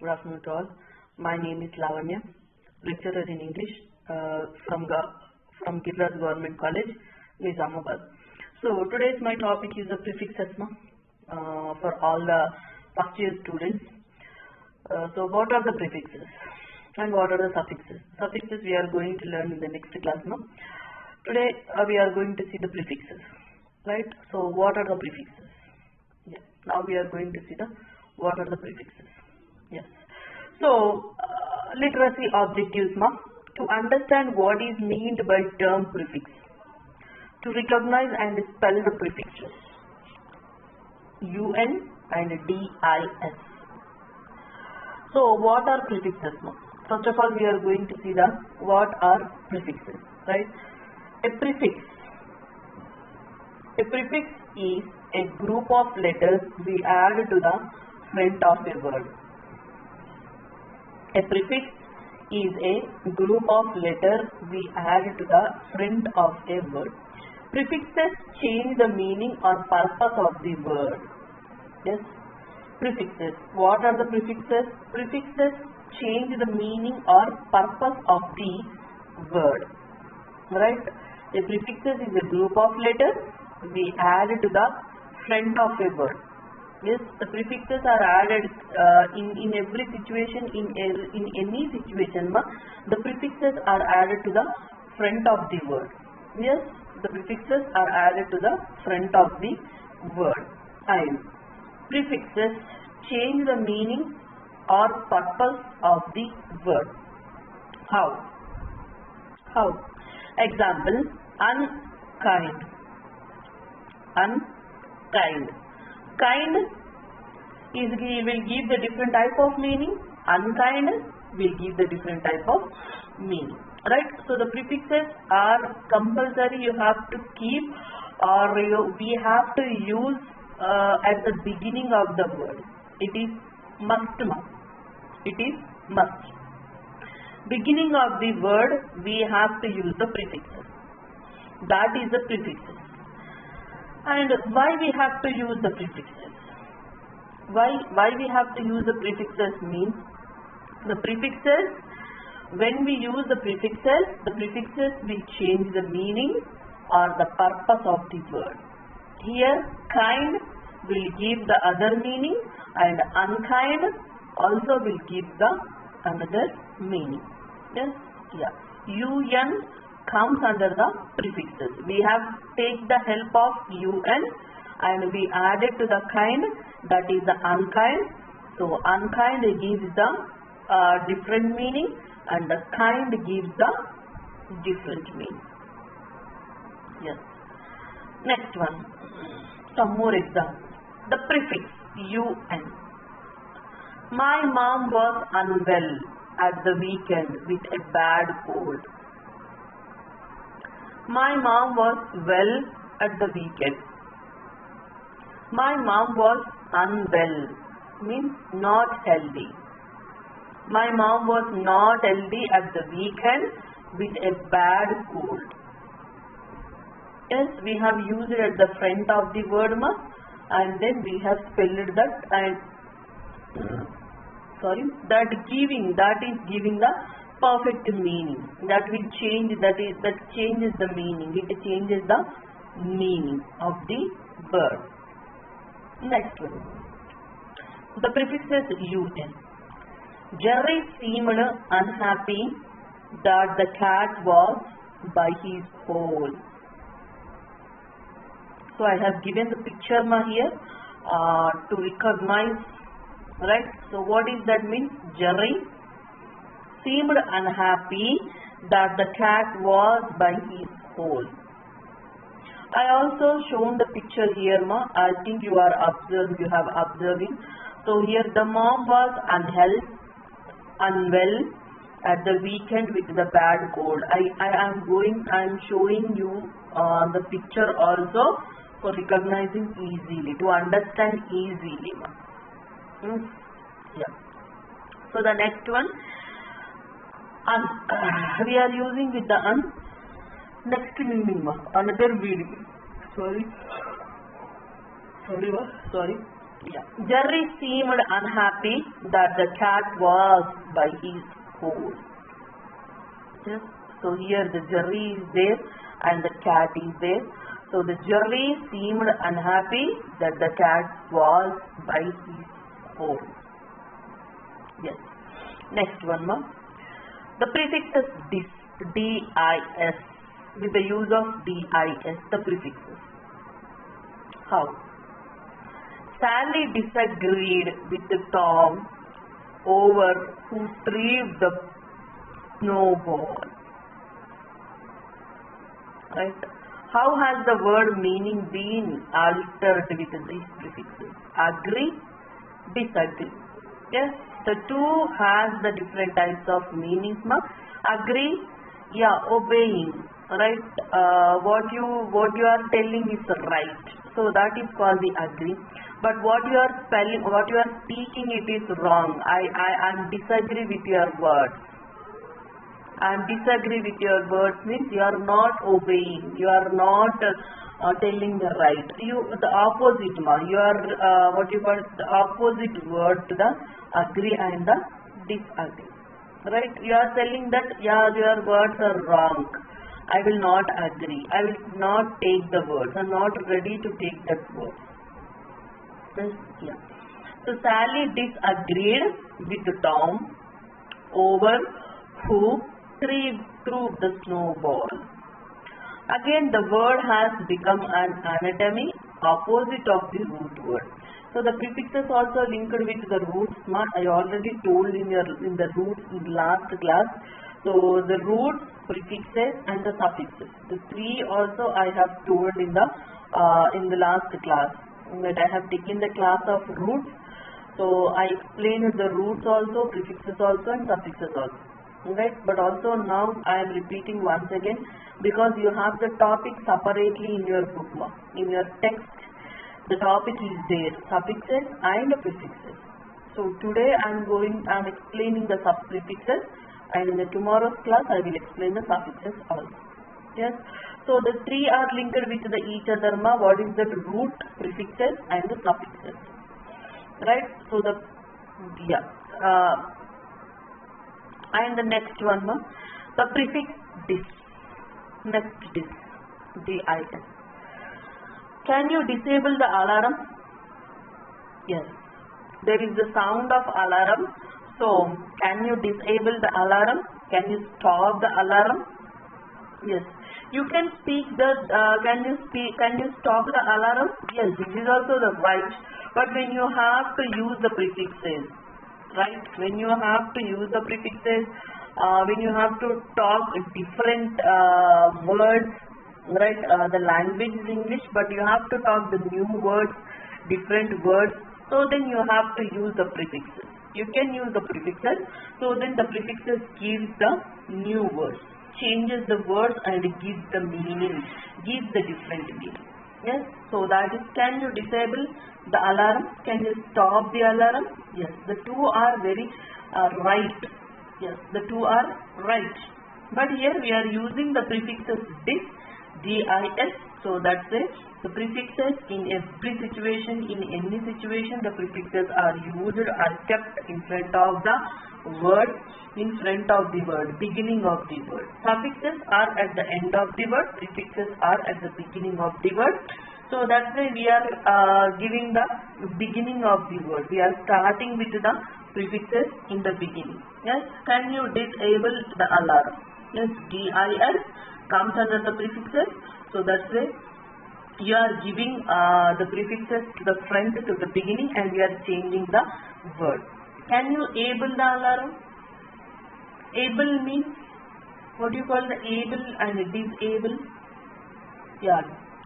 Good afternoon to all. My name is Lavanya, lecturer in English from Giriraj Government College, Nizamabad. So today's my topic is the prefixes for all the first year students. So what are the prefixes and what are the suffixes? Suffixes we are going to learn in the next class. Today we are going to see the prefixes, right? So what are the prefixes? Yeah. Now we are going to see what are the prefixes. Yes. So literacy objectives, to understand what is meant by term prefix, to recognize and spell the prefixes UN and DIS. So what are prefixes? First of all, we are going to see what are prefixes, right? A prefix is a group of letters we add to the front of a word. A prefix is a group of letters we add to the front of a word. Prefixes change the meaning or purpose of the word. Yes, prefixes. What are the prefixes? Prefixes change the meaning or purpose of the word. Right? A prefixes is a group of letters we add to the front of a word. Yes, the prefixes are added in every situation, in any situation, the prefixes are added to the front of the word. Yes, the prefixes are added to the front of the word. And prefixes change the meaning or purpose of the word. How? Example, unkind. Unkind. Kind will give the different type of meaning. Unkind will give the different type of meaning. Right? So the prefixes are compulsory. You have to keep, or we have to use at the beginning of the word. It is must. It is must. Beginning of the word, we have to use the prefixes. That is the prefixes. And why we have to use the prefixes? Why we have to use the prefixes means the prefixes, when we use the prefixes will change the meaning or the purpose of the word. Here, kind will give the other meaning and unkind also will give the another meaning. Yes, yeah. UN comes under the prefixes. We have take the help of UN and we add it to the kind, that is the unkind. So unkind gives the different meaning and the kind gives the different meaning. Yes. Next one. Some more examples. The prefix UN. My mom was unwell at the weekend with a bad cold. My mom was well at the weekend. My mom was unwell, means not healthy. My mom was not healthy at the weekend with a bad cold. Yes, we have used it at the front of the word and then we have spelled that and that is giving the perfect meaning. That will change, that changes the meaning. It changes the meaning of the word. Next one. The prefixes UN. Jerry seemed unhappy that the cat was by his hole. So I have given the picture here to recognize, right? So what is that mean? Jerry seemed unhappy that the cat was by his hole. I also shown the picture here, I think you have observing. So here the mom was unwell at the weekend with the bad cold. I am showing you the picture also for recognizing easily, to understand easily. Yeah. So the next one, we are using with the next meaning, another meaning. Sorry. Yeah. Jerry seemed unhappy that the cat was by his hole. Yes. So here the Jerry is there and the cat is there. So the Jerry seemed unhappy that the cat was by his hole. Yes. Next one more. The prefix is dis, D-I-S. With the use of D-I-S, the prefixes. How? Sally disagreed with Tom over who threw the snowball. Right? How has the word meaning been altered with these prefixes? Agree, disagree. Yes, the two has the different types of meanings. Agree, yeah, obeying. Right? What you are telling is right. So that is called the agree. But what you are spelling, what you are speaking, it is wrong. I am disagree with your words. I am disagree with your words means you are not obeying. You are not telling the right. You the opposite. You are what you call the opposite word to the agree and the disagree. Right? You are telling that yeah, your words are wrong. I will not agree. I will not take the words. I am not ready to take that word. Yes, yeah. So Sally disagreed with Tom over who threw the snowball. Again, the word has become an anatomy opposite of the root word. So the prefixes also linked with the roots. I already told in the roots in the last class. So the roots, prefixes and the suffixes. The three also I have told in the last class. That I have taken the class of roots. So I explained the roots also, prefixes also and suffixes also. Right? But also now I am repeating once again because you have the topic separately in your bookmark. In your text, the topic is there, suffixes and prefixes. So today I am explaining the prefixes, and in the tomorrow's class I will explain the suffixes also. Yes. So the three are linked with each other. What is the root, prefixes and the suffixes? Right? So the and the next one, the prefix dis. Next dis, D-I-S. Can you disable the alarm? Yes. There is the sound of alarm. So can you disable the alarm? Can you stop the alarm? Yes. You can speak the. Can you stop the alarm? Yes. This is also the right. But when you have to use the prefixes. Right, when you have to use the prefixes, when you have to talk different words, right, the language is English, but you have to talk the new words, different words, so then you have to use the prefixes. You can use the prefixes, so then the prefixes gives the new words, changes the words and gives the meaning, gives the different meaning. Yes, so that is, can you disable the alarm? Can you stop the alarm? Yes, the two are very right. Yes, the two are right. But here we are using the prefixes dis, D-I-S. So that's it. The prefixes in every situation, in any situation, the prefixes are used, are kept in front of the word, in front of the word, beginning of the word. Suffixes are at the end of the word, prefixes are at the beginning of the word. So that's why we are giving the beginning of the word. We are starting with the prefixes in the beginning. Yes, can you disable the alarm? Yes, D-I-S comes under the prefixes. So that's why you are giving the prefixes to the front, to the beginning, and we are changing the word. Can you able the alarm? Able means, what do you call the able and disable? Yeah,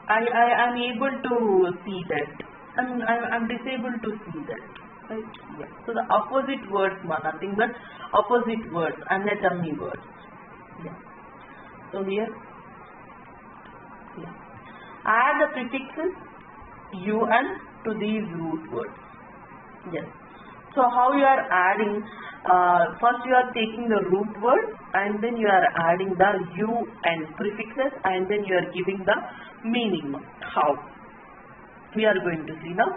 I am able to see that. I'm disabled to see that. Right? Yeah. So the opposite words, nothing but opposite words, anatomy words. Yeah. So here, yeah. Add the prefixes un to these root words. Yes. So how you are adding? First you are taking the root word and then you are adding the u and prefixes and then you are giving the meaning. How? We are going to see now.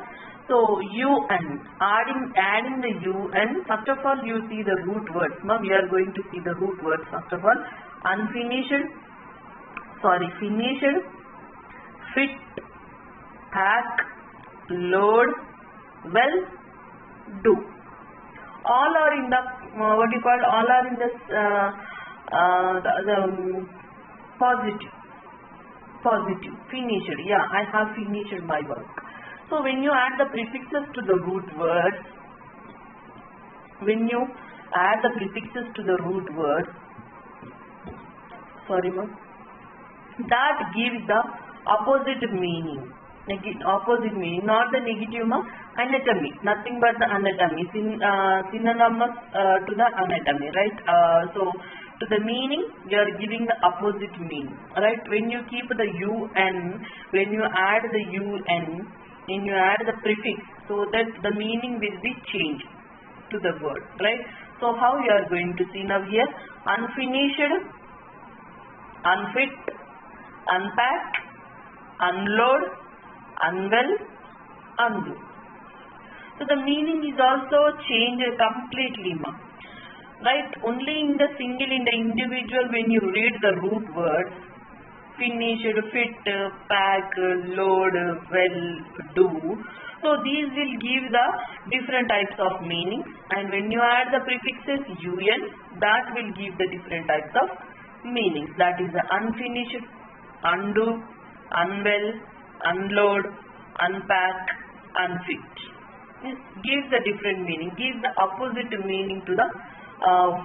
So UN, adding the UN. First of all, you see the root words. Now we are going to see the root words. First of all, finished, fit, pack, load, well, do. All are in the all are in the positive, finished. Yeah, I have finished my work. So when you add the prefixes to the root words, that gives the opposite meaning. Not the negative, anatomy, nothing but the anatomy, synonymous to the anatomy, right? So to the meaning, you are giving the opposite meaning, right? When you keep the UN, when you add the UN, when you add the prefix, so that the meaning will be changed to the word, right? So how you are going to see now here? Unfinished, unfit, unpack, unload, unwell, undo. So the meaning is also changed completely, right? Only in the individual, when you read the root words, finished, fit, pack, load, well, do. So these will give the different types of meanings, and when you add the prefixes UN, that will give the different types of meanings. That is the unfinished, undo, unwell, unload, unpack, unfit. This gives a different meaning, gives the opposite meaning to the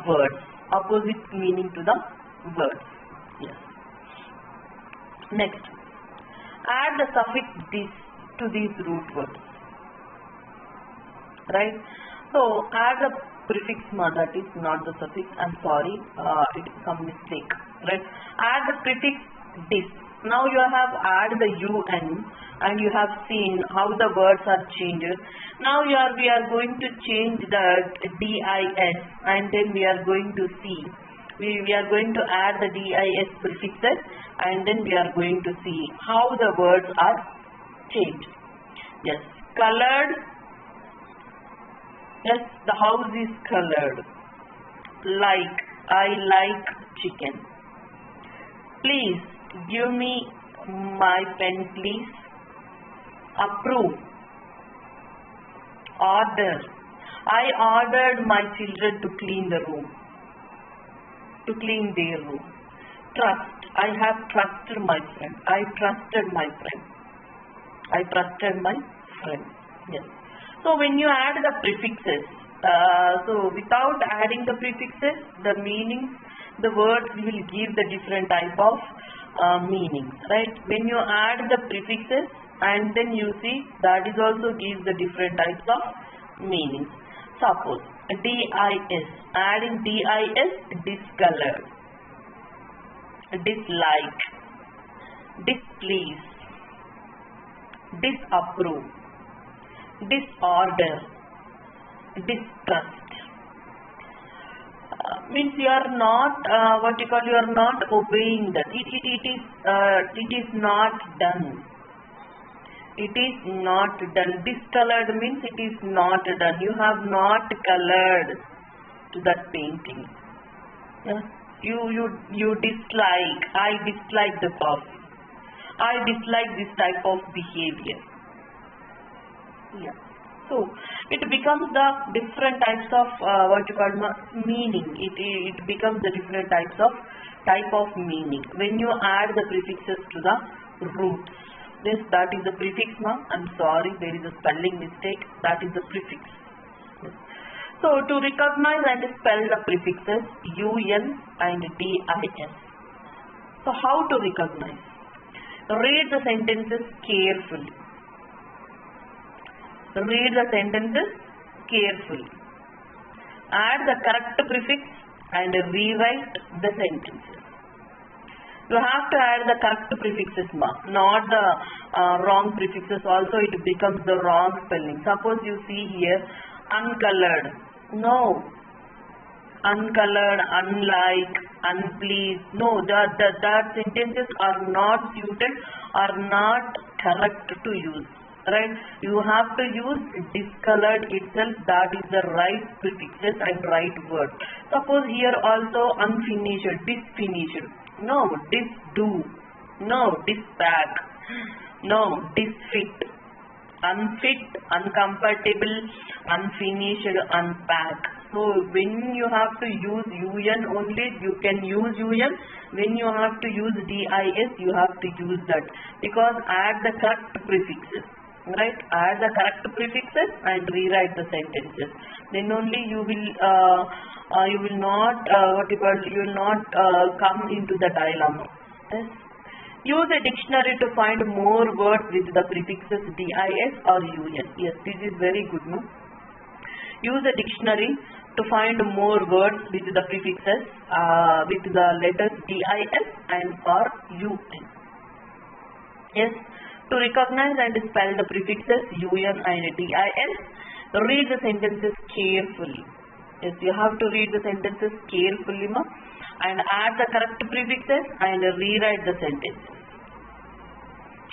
words. Opposite meaning to the words. Yes. Next, add the suffix this to these root words. Right? So add the prefix, that is not the suffix. I'm sorry, it is some mistake. Right? Add the prefix this. Now you have added the UN and you have seen how the words are changed. Now we are going to change the DIS, and then we are going to see. We are going to add the DIS prefixes, and then we are going to see how the words are changed. Yes, colored. Yes, the house is colored. Like, I like chicken. Please give me my pen, please. Approve. Order. I ordered my children to clean the room. To clean their room. Trust. I have trusted my friend. I trusted my friend. I trusted my friend. Yes. So when you add the prefixes, so without adding the prefixes, the meanings, the words will give the different type of meanings, right? When you add the prefixes, and then you see that is also gives the different types of meanings. Suppose DIS, adding DIS, discolored, dislike, displease, disapprove, disorder, distrust. Means you are not you are not obeying that. It is not done. It is not done. Discolored means it is not done. You have not colored to that painting. Yeah? You dislike. I dislike the coffee. I dislike this type of behavior. Yeah. So it becomes the different types of meaning. It becomes the different type of meaning when you add the prefixes to the roots. This, that is the prefix, I'm sorry, there is a spelling mistake. That is the prefix. Yes. So to recognize and spell the prefixes UN and DIS. So how to recognize? Read the sentences carefully. Read the sentences carefully. Add the correct prefix and rewrite the sentences. You have to add the correct prefixes, not the wrong prefixes. Also, it becomes the wrong spelling. Suppose you see here, uncolored. No. Uncolored, unlike, unpleased. No, that sentences are not suited, are not correct to use. right? You have to use discolored itself. That is the right prefixes and right word. Suppose here also unfinished, disfinished. No, disdo. No, dispack. No, disfit. Unfit, uncomfortable, unfinished, unpack. So when you have to use un only, you can use un. When you have to use dis, you have to use that, because add the correct prefixes, right? Add the correct prefixes and rewrite the sentences. Then only you will not come into the dilemma. Yes. Use a dictionary to find more words with the prefixes dis or un. Yes, this is very good, no? Use a dictionary to find more words with the prefixes with the letters dis and or un. Yes, to recognize and spell the prefixes un and dis, read the sentences carefully. Yes, you have to read the sentences carefully, ma, and add the correct prefixes and rewrite the sentence.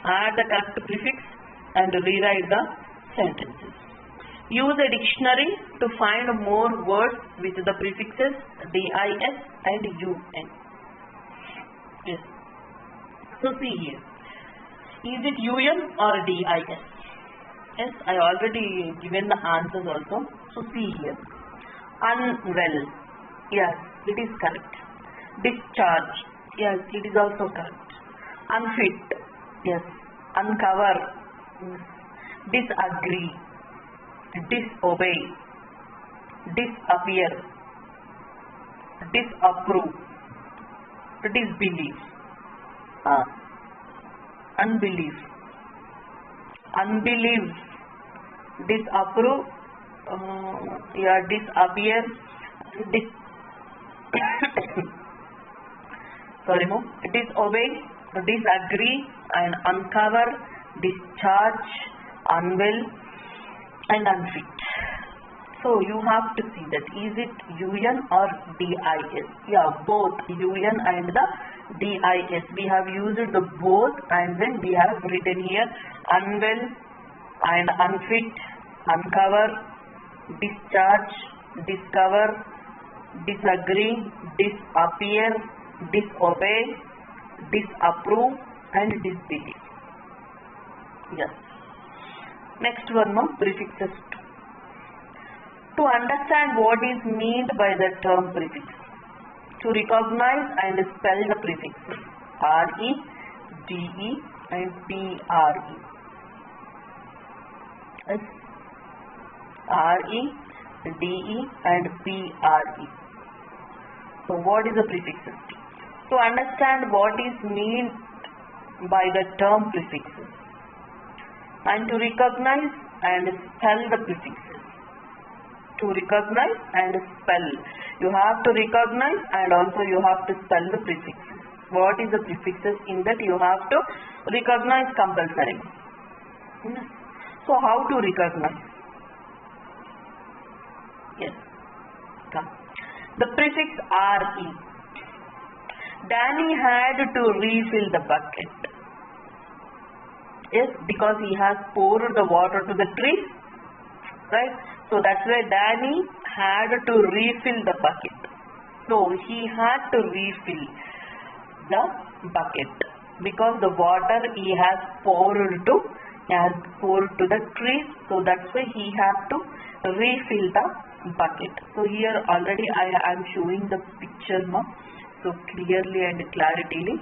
Add the correct prefix and rewrite the sentences. Use a dictionary to find more words with the prefixes dis and un. Yes. So see here. Is it un or dis? Yes, I already given the answers also. So see here. Unwell. Yes, it is correct. Discharge. Yes, it is also correct. Unfit. Yes. Uncover. Disagree. Disobey. Disappear. Disapprove. Disbelief. Unbelief. Unbelief. Disapprove. Disappear. Disobey, disagree, and uncover, discharge, unwell, and unfit. So you have to see that is it un or dis? Yeah, both un and the dis. We have used the both, and then we have written here unwell and unfit, uncover, discharge, discover, disagree, disappear, disobey, disapprove, and disbelieve. Yes. Next one, no, prefixes. To understand what is meant by the term prefix. To recognize and spell the prefixes re, de, and pre. Yes. Re, de, and pre. So what is the prefixes? To understand what is meant by the term prefixes, and to recognize and spell the prefixes. To recognize and spell. You have to recognize and also you have to spell the prefixes. What is the prefixes? In that you have to recognize compulsory. So how to recognize? Yes. Come. The prefix re. Danny had to refill the bucket. Yes, because he has poured the water to the tree. Right? So that's why Danny had to refill the bucket. So he had to refill the bucket because the water he has poured to the tree. So that's why he had to refill the bucket. So here already I am showing the picture now, so clearly and clarity,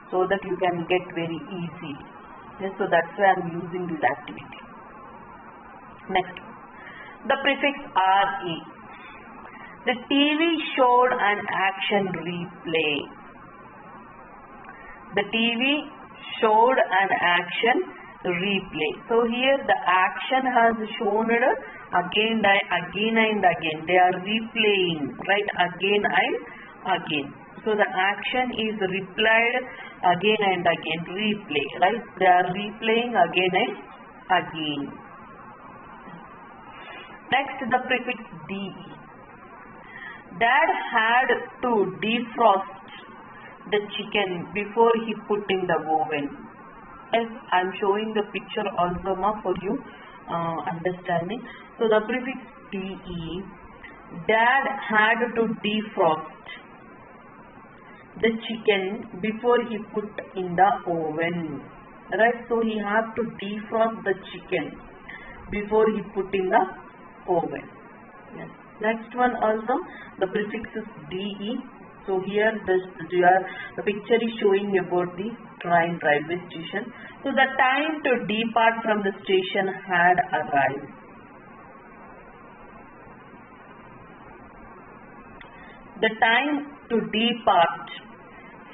so that you can get very easy. Yes, so that's why I am using this activity. Next, the prefix re. The TV showed an action replay. The TV showed an action replay. So here the action has shown it again and again. They are replaying, right? Again and again. So the action is replayed again and again. Replay, right? They are replaying again and again. Next, the prefix de. Dad had to defrost the chicken before he put in the oven. Yes, I am showing the picture also ma for you understanding. So the prefix de. Dad had to defrost the chicken before he put in the oven. Right? So he had to defrost the chicken before he put in the oven. Yes. Next one also, the prefix is de. So here the picture is showing about the train railway station. So the time to depart from the station had arrived. The time to depart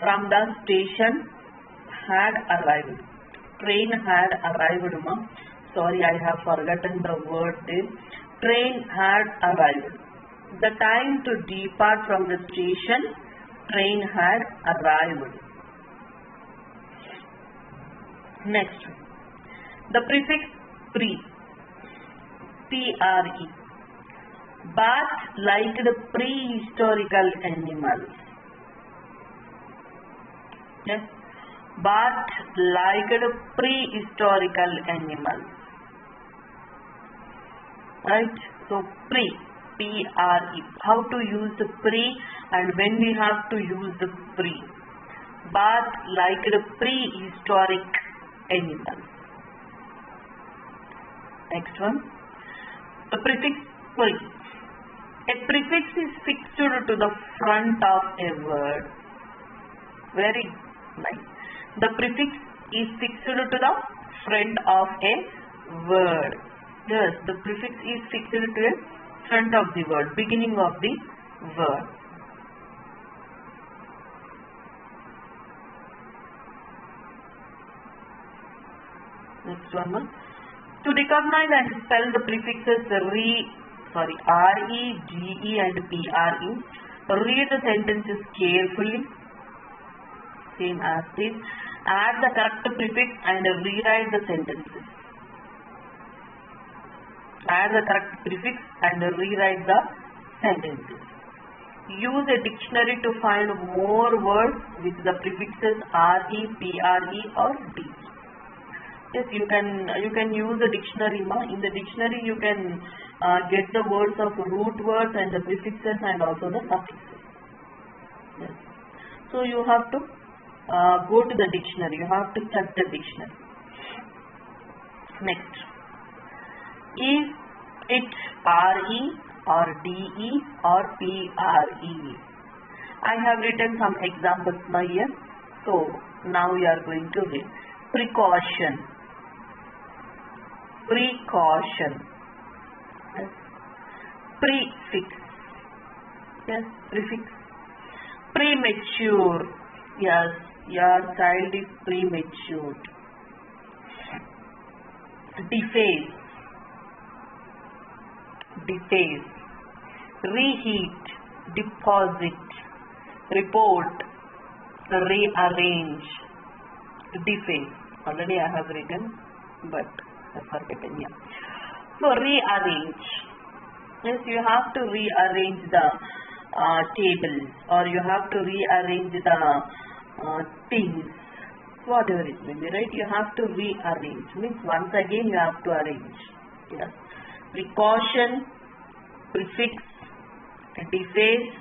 from the station had arrived. Train had arrived, ma. Sorry, I have forgotten the word there. Train had arrived. The time to depart from the station, train had arrived. Next, the prefix pre. Pre. Bat liked prehistorical animals. Yes. Bat liked prehistorical animals. Right? So pre. Pre. How to use the pre and when we have to use the pre. Bat liked prehistoric animals. Next one. The prefix pre. A prefix is fixed to the front of a word. Very nice. The prefix is fixed to the front of a word. Yes, the prefix is fixed to the front of the word, beginning of the word. Next one. To recognize and spell the prefixes re, ge and pre. Read the sentences carefully. Same as this. Add the correct prefix and rewrite the sentences. Add the correct prefix and rewrite the sentences. Use a dictionary to find more words with the prefixes re, pre or de. Yes, you can use a dictionary. In the dictionary, you can get the words of root words and the prefixes and also the suffixes. Yes. So you have to go to the dictionary. You have to check the dictionary. Next, is it re or de or pre? I have written some examples here. So now we are going to read. Precaution. Precaution. Yes. Prefix. Yes, prefix. Premature. Yes, your child is premature. Deface. Deface. Reheat. Deposit. Report. Rearrange. Deface. Already I have written, but I forgotten. Yeah. So rearrange. Yes, you have to rearrange the tables, or you have to rearrange the things, whatever it may be, right? You have to rearrange. Means once again you have to arrange. Yes. Precaution, prefix, deface,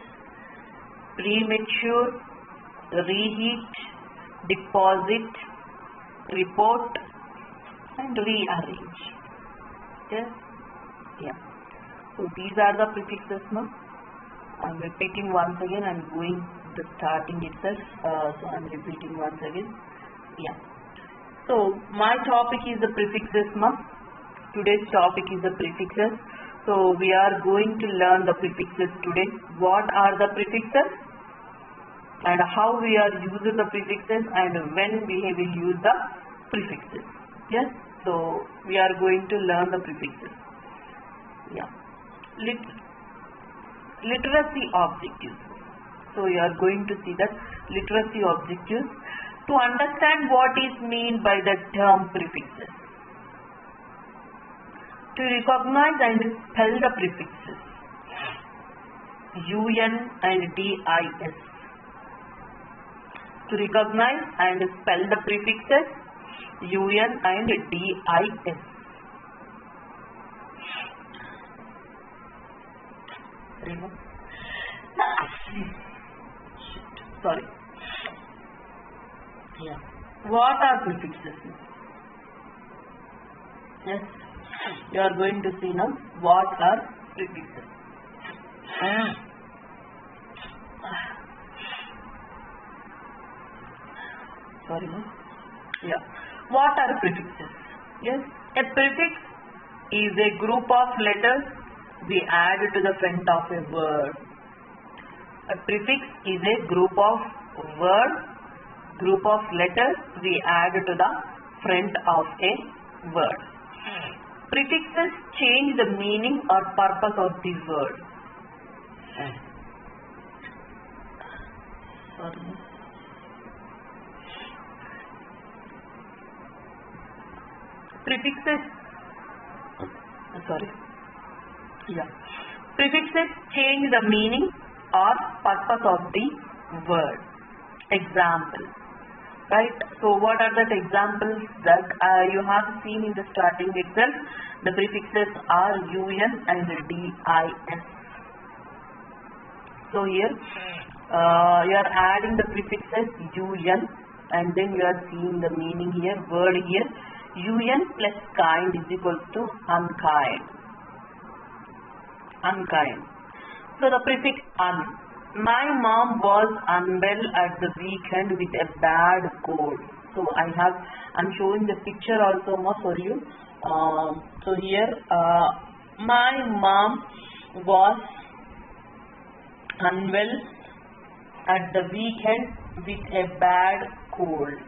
premature, reheat, deposit, report and rearrange. Yes. Yeah. So these are the prefixes now. I am repeating once again. I am going the starting itself. So I am repeating once again. Yeah. So my topic is the prefixes now. Today's topic is the prefixes. So we are going to learn the prefixes today. What are the prefixes? And how we are using the prefixes and when we will use the prefixes. Yes. So we are going to learn the prefixes. Yeah. Literacy objectives. So you are going to see that literacy objectives to understand what is meant by the term prefixes. To recognize and spell the prefixes. UN and DIS. To recognize and spell the prefixes UN and DIS. Sorry. Yeah. What are prefixes? Yes. You are going to see now what are prefixes. Sorry. Yeah. What are prefixes? Yes. A prefix is a group of letters we add to the front of a word. A prefix is a group of letters we add to the front of a word. Prefixes change the meaning or purpose of the word. Prefixes change the meaning or purpose of the word. Example. Right? So what are the examples that you have seen in the starting itself? The prefixes are UN and DIS. So here you are adding the prefixes UN and then you are seeing the meaning here, word here. UN plus kind is equal to unkind. Unkind. So the prefix un. My mom was unwell at the weekend with a bad cold. So I'm showing the picture also for you. So here my mom was unwell at the weekend with a bad cold.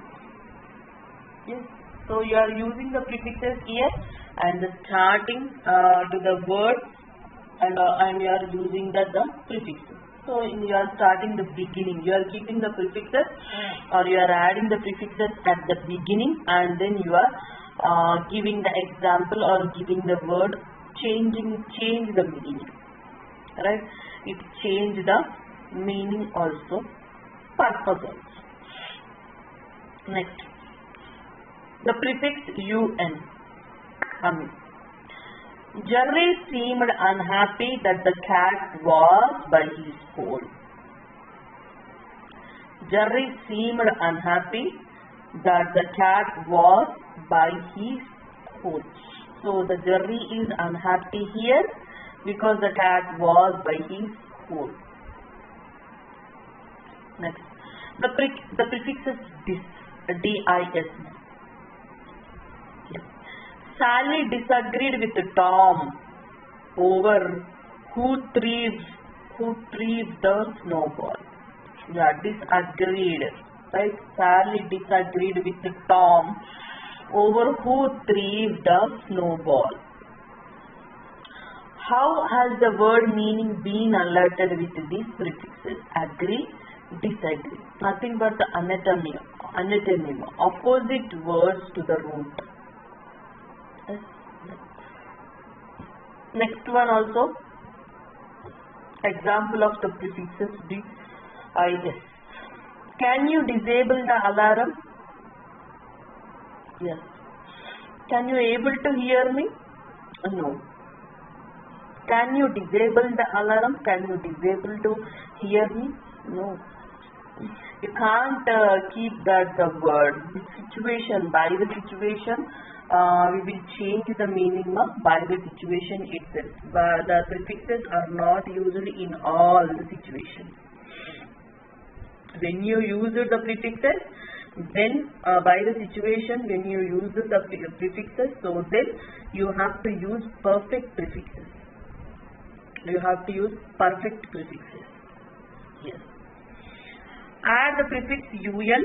Yes. So you are using the prefixes here and the starting to the word and you are using the prefixes. So you are starting the beginning. You are keeping the prefixes or you are adding the prefixes at the beginning and then you are giving the example or giving the word change the meaning. Right? It change the meaning also, purpose also. Next. The prefix UN. Jerry seemed unhappy that the cat was by his cold. Jerry seemed unhappy that the cat was by his cold. So the Jerry is unhappy here because the cat was by his cold. Next. The prefix is DIS. Sally disagreed with Tom over who threw the snowball. Yeah, disagreed. Right? Sally disagreed with Tom over who threw the snowball. How has the word meaning been alerted with these prefixes? Agree, disagree. Nothing but the anatomy. Opposite words to the root. Next one also. Example of the prefixes DIS. Can you disable the alarm? Yes. Can you able to hear me? No. Can you disable the alarm? Can you disable to hear me? No. You can't keep that the word. The situation, by the situation, we will change the meaning by the situation itself. But the prefixes are not used in all the situations. When you use the prefixes, then by the situation, when you use the prefixes, so then you have to use perfect prefixes. You have to use perfect prefixes. Yes. Add the prefix UN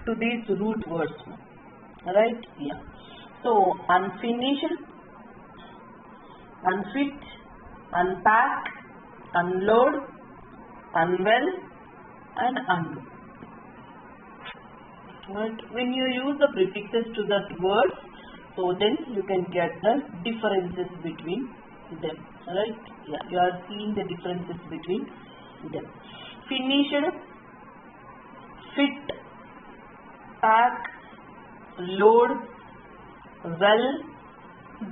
to these root words. Right? Yeah. So, unfinished, unfit, unpack, unload, unwell, and undo. Right? When you use the prefixes to that word, so then you can get the differences between them. Right? Yeah, you are seeing the differences between them. Finished, fit, pack, load, well,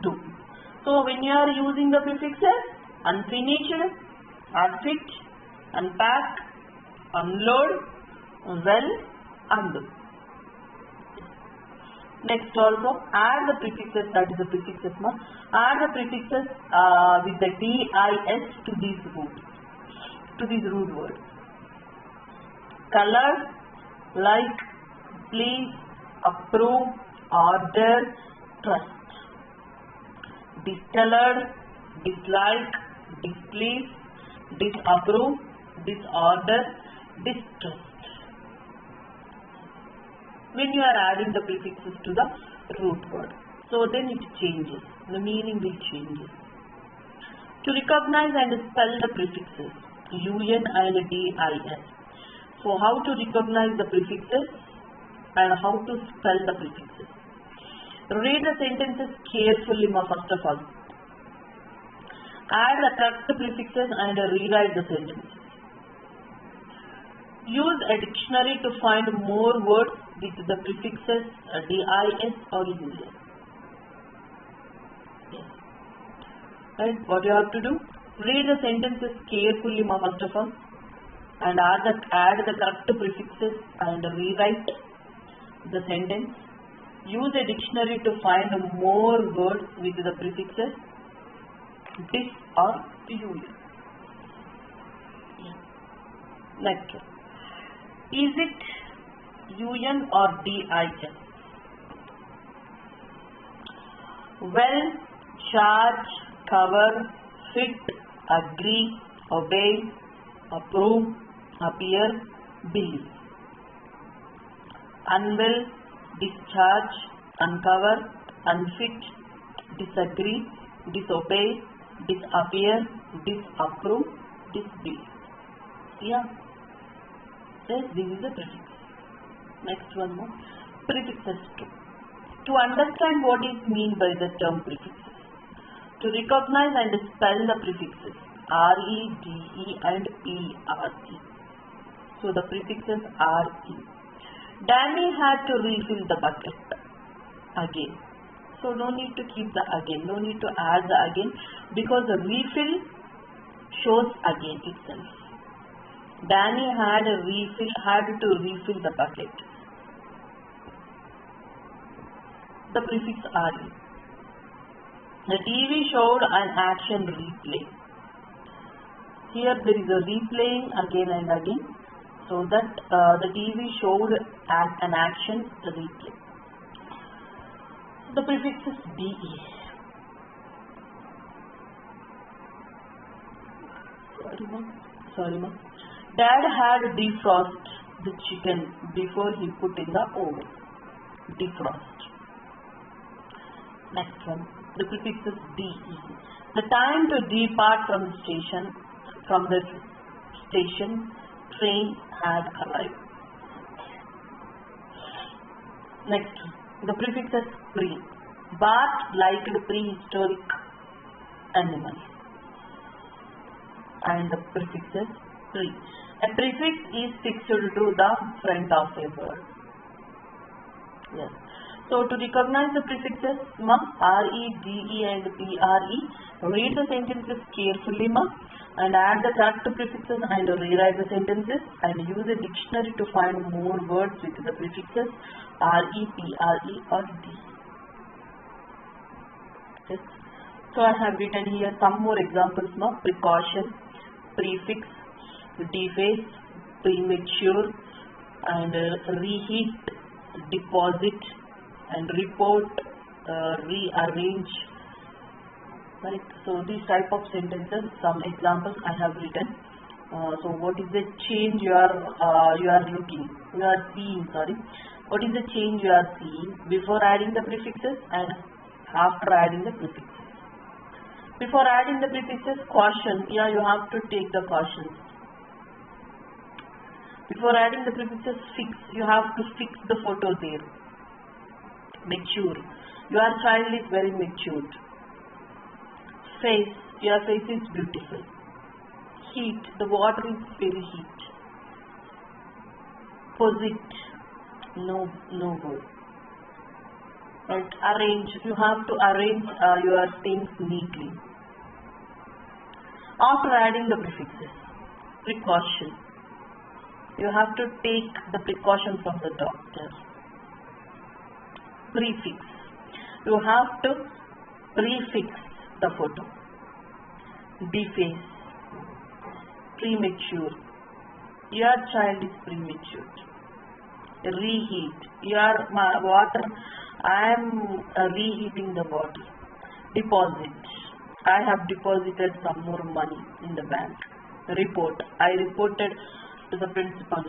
do. So when you are using the prefixes unfinished, unfit, unpack, unload, well, undo. Next also add the prefixes, that is the prefixes. Add the prefixes with the DIS to these root words. Color, like, please, approve, order, trust. Discolored, dislike, displease, disapprove, disorder, distrust. When you are adding the prefixes to the root word, so then it changes, the meaning will change. To recognize and spell the prefixes UN and DIS. So how to recognize the prefixes and how to spell the prefixes? Read the sentences carefully first of all. Add the correct prefixes and rewrite the sentences. Use a dictionary to find more words with the prefixes DIS or UN. Yes. Right? What you have to do? Read the sentences carefully first of all and add the correct prefixes and rewrite the sentence. Use a dictionary to find more words with the prefixes dis or UN. Next one. Is it UN or DIS? Well, charge, cover, fit, agree, obey, approve, appear, believe. Unwell, discharge, uncover, unfit, disagree, disobey, disappear, disapprove, disbelieve. Yeah. Yes, this is a prefix. Next one more. Prefixes too. To understand what is meant by the term prefixes. To recognize and spell the prefixes RE, DE and ERE. So the prefixes RE. Danny had to refill the bucket again. So no need to keep the again, no need to add the again because the refill shows again itself. Danny had to refill the bucket. The prefix RE. The TV showed an action replay. Here there is a replaying again and again. So that the TV showed an action replay. The prefix is DE. Sorry ma. Dad had defrost the chicken before he put in the oven. Defrost. Next one. The prefix is DE. The time to depart from the station, train had arrived. Next, the prefix is pre. Bart liked prehistoric animals. And the prefix is pre. A prefix is fixed to the front of a word. Yes. So to recognize the prefixes, RE, DE and PRE, read the sentences carefully and add the correct prefixes and rewrite the sentences and use a dictionary to find more words with the prefixes RE, PRE or DE. Yes. So I have written here some more examples now. Precaution, prefix, deface, premature and reheat, deposit and report, rearrange. Right. So these type of sentences, some examples I have written. So what is the change you are seeing? What is the change you are seeing before adding the prefixes and after adding the prefixes? Before adding the prefixes, caution. Yeah, you have to take the cautions. Before adding the prefixes, fix. You have to fix the photo there. Mature. Your child is very matured. Face. Your face is beautiful. Heat. The water is very heat. Posit. No good. Right? Arrange. You have to arrange your things neatly. After adding the prefixes, precaution. You have to take the precautions of the doctor. Prefix. You have to prefix the photo. Deface. Premature. Your child is premature. Reheat. Your water. I am reheating the water. Deposit. I have deposited some more money in the bank. Report. I reported to the principal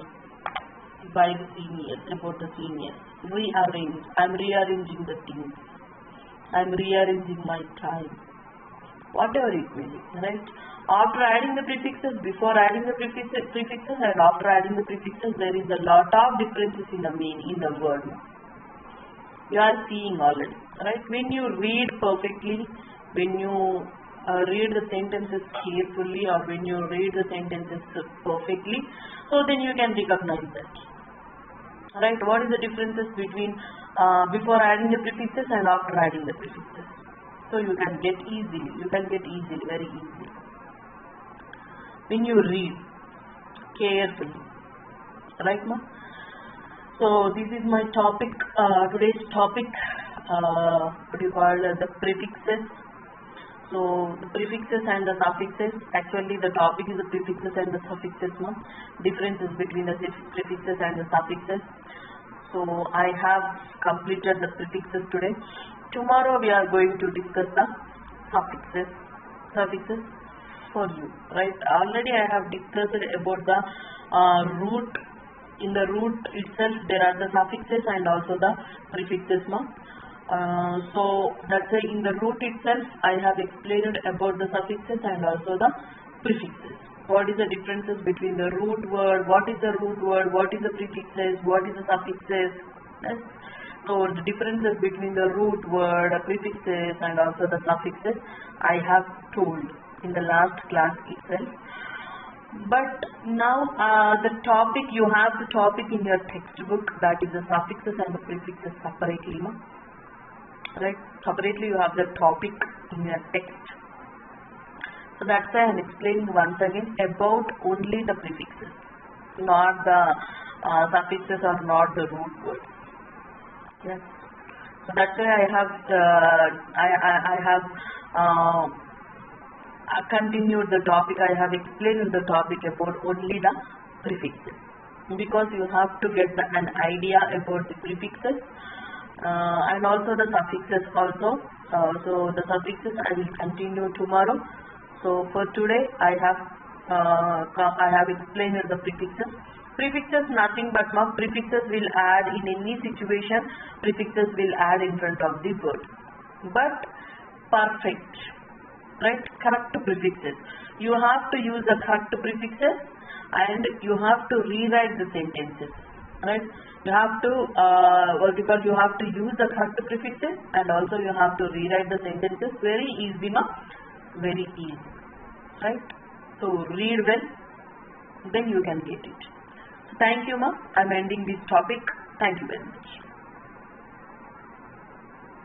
by the seniors, about the seniors. Rearrange. I am rearranging the things. I am rearranging my time. Whatever it may be, right? After adding the prefixes, before adding the prefixes and after adding the prefixes, there is a lot of differences in the meaning, in the word. You are seeing already, right? When you read perfectly, when you read the sentences carefully, or when you read the sentences perfectly, so then you can recognize that. Right? What is the differences between before adding the prefixes and after adding the prefixes? So you can get easily, very easily. When you read carefully, right, ma? So this is my topic, today's topic, what do you call the prefixes. So the prefixes and the suffixes, actually the topic is the prefixes and the suffixes, no? Differences between the prefixes and the suffixes. So I have completed the prefixes today. Tomorrow we are going to discuss the suffixes for you, right? Already I have discussed about the root. In the root itself there are the suffixes and also the prefixes, no? So that's why in the root itself I have explained about the suffixes and also the prefixes. What is the differences between the root word, what is the root word, what is the prefixes, what is the suffixes. Yes? So the differences between the root word, prefixes and also the suffixes I have told in the last class itself. But now the topic, you have the topic in your textbook, that is the suffixes and the prefixes separately, no? Right? Separately you have the topic in your text. So that's why I am explaining once again about only the prefixes, not the suffixes or not the root words. Yes. So that's why I have continued the topic. I have explained the topic about only the prefixes, because you have to get an idea about the prefixes. And also the suffixes also. So the suffixes I will continue tomorrow. So for today I have explained the prefixes. Prefixes nothing but prefixes will add in any situation. Prefixes will add in front of the word. But perfect, right? Correct prefixes. You have to use the correct prefixes and you have to rewrite the sentences. Right? You have to you have to use the correct prefixes and also you have to rewrite the sentences very easy, very easy. Right? So read well, then you can get it. So thank you, ma. I am ending this topic. Thank you very much.